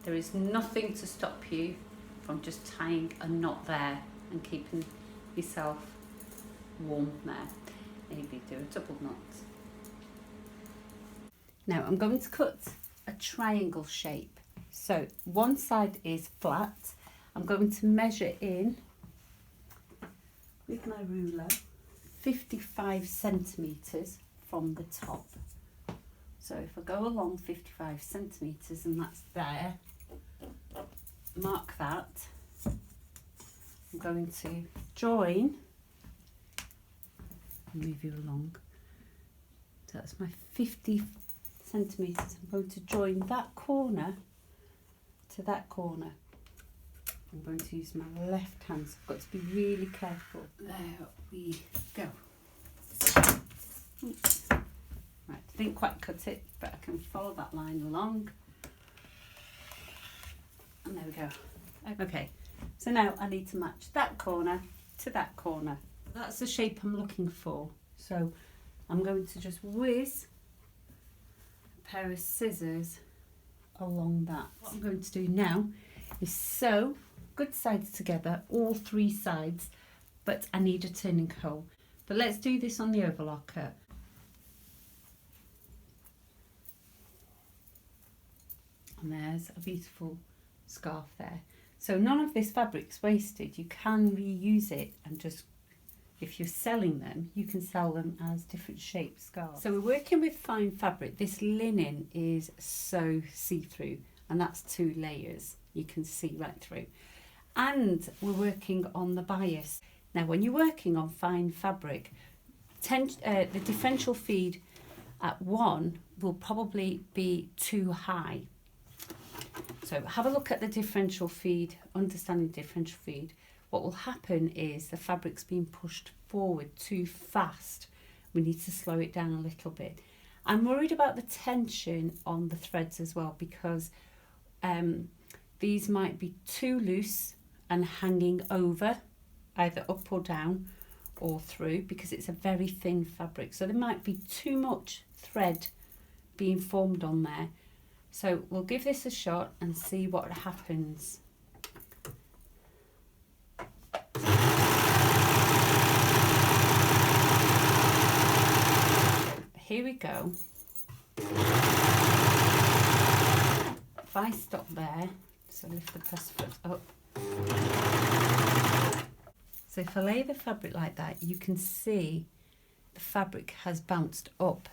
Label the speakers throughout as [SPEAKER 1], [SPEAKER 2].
[SPEAKER 1] There is nothing to stop you from just tying a knot there and keeping yourself warm there. Maybe do a double knot. Now I'm going to cut a triangle shape. So one side is flat. I'm going to measure in with my ruler 55 centimetres from the top. So if I go along 55 centimetres and that's there, mark that. I'm going to join, move you along. So that's my 50 centimetres. I'm going to join that corner to that corner. I'm going to use my left hand, so I've got to be really careful. There we go. Oops. Right, didn't quite cut it, but I can follow that line along. And there we go. Okay, so now I need to match that corner to that corner. That's the shape I'm looking for. So I'm going to just whiz a pair of scissors along that. What I'm going to do now is sew good sides together, all three sides, but I need a turning hole. But let's do this on the overlocker. And there's a beautiful scarf there. So none of this fabric's wasted. You can reuse it, and just, if you're selling them, you can sell them as different shaped scarves. So we're working with fine fabric. This linen is so see-through, and that's 2 layers. You can see right through. And we're working on the bias. Now when you're working on fine fabric, the differential feed at 1 will probably be too high. So have a look at the differential feed, understanding differential feed. What will happen is the fabric's being pushed forward too fast. We need to slow it down a little bit. I'm worried about the tension on the threads as well, because these might be too loose and hanging over, either up or down or through, because it's a very thin fabric. So there might be too much thread being formed on there. So we'll give this a shot and see what happens. Here we go. If I stop there, so lift the press foot up. So if I lay the fabric like that, you can see the fabric has bounced up.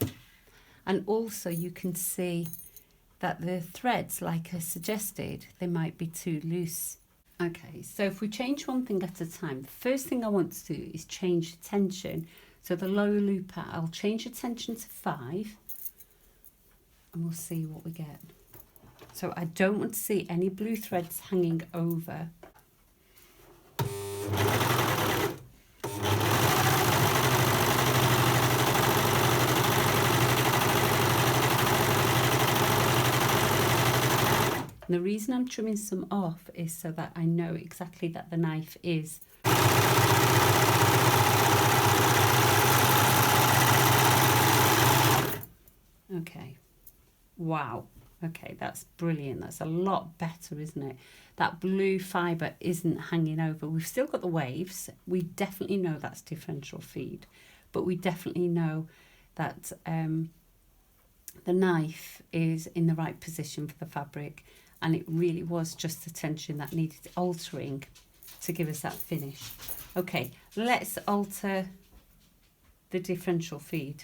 [SPEAKER 1] And also you can see that the threads, like I suggested, they might be too loose. Okay, so if we change one thing at a time, the first thing I want to do is change the tension. So the lower looper, I'll change the tension to 5, and we'll see what we get. So I don't want to see any blue threads hanging over. And the reason I'm trimming some off is so that I know exactly that the knife is. Okay, wow, okay, that's brilliant. That's a lot better, isn't it? That blue fibre isn't hanging over. We've still got the waves. We definitely know that's differential feed, but we definitely know that the knife is in the right position for the fabric, and it really was just the tension that needed altering to give us that finish. Okay, let's alter the differential feed.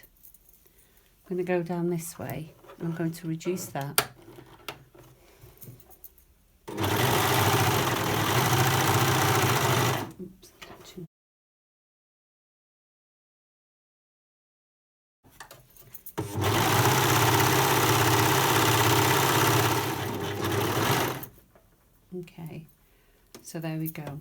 [SPEAKER 1] I'm going to go down this way, and I'm going to reduce that. Oops, catching. Okay, so there we go.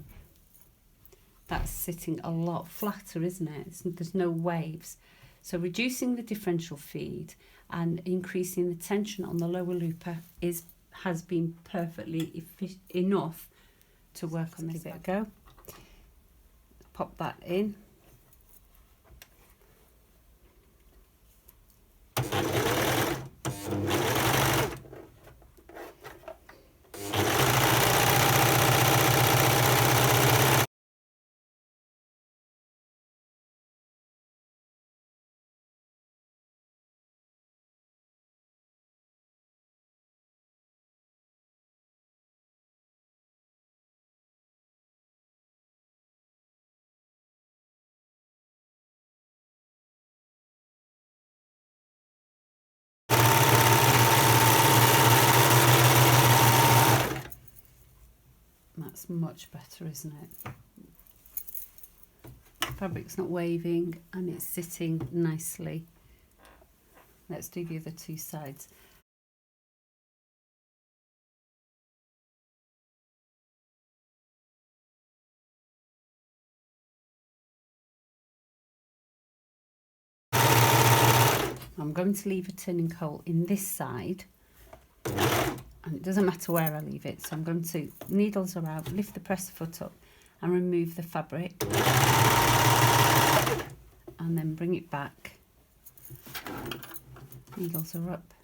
[SPEAKER 1] That's sitting a lot flatter, isn't it? There's no waves. So reducing the differential feed and increasing the tension on the lower looper has been perfectly enough to work on this. Give it a go. Pop that in. That's much better, isn't it? Fabric's not waving and it's sitting nicely. Let's do the other two sides. I'm going to leave a turning hole in this side, and it doesn't matter where I leave it, so I'm going to, needles are out, lift the presser foot up and remove the fabric, and then bring it back. Needles are up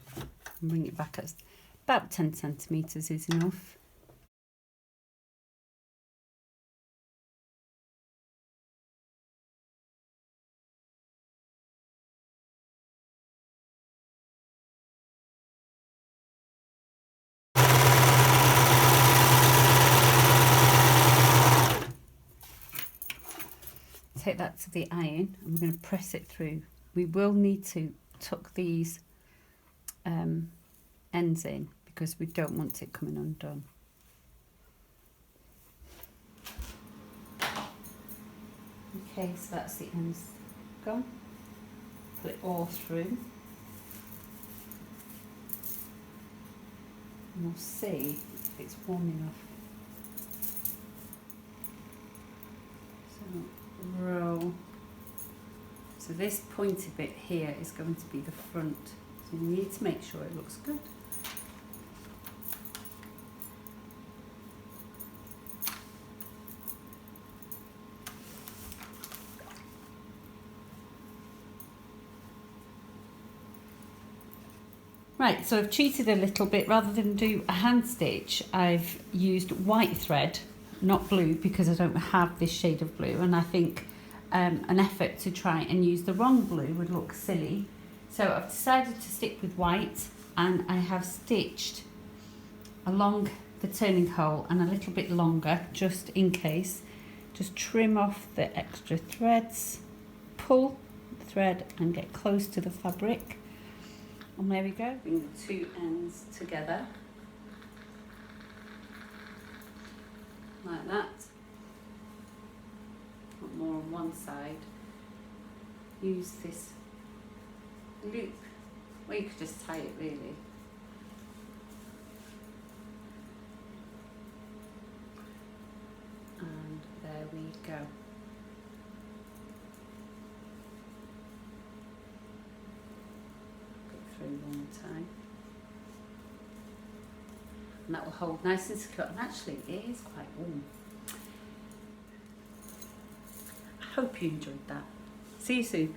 [SPEAKER 1] and bring it back at about 10 centimetres is enough. Take that to the iron and we're going to press it through. We will need to tuck these ends in because we don't want it coming undone. Okay, so that's the ends gone. Put it all through. And we'll see if it's warm enough. So roll. So this pointy bit here is going to be the front. So you need to make sure it looks good. Right, so I've cheated a little bit. Rather than do a hand stitch, I've used white thread, not blue, because I don't have this shade of blue, and I think an effort to try and use the wrong blue would look silly. So I've decided to stick with white, and I have stitched along the turning hole and a little bit longer, just in case. Just trim off the extra threads, pull the thread and get close to the fabric. And there we go, bring the two ends together, like that. Put more on one side. Use this loop, or you could just tie it really. And there we go. Through one time, and that will hold nice and secure, and actually it is quite warm. I hope you enjoyed that. See you soon.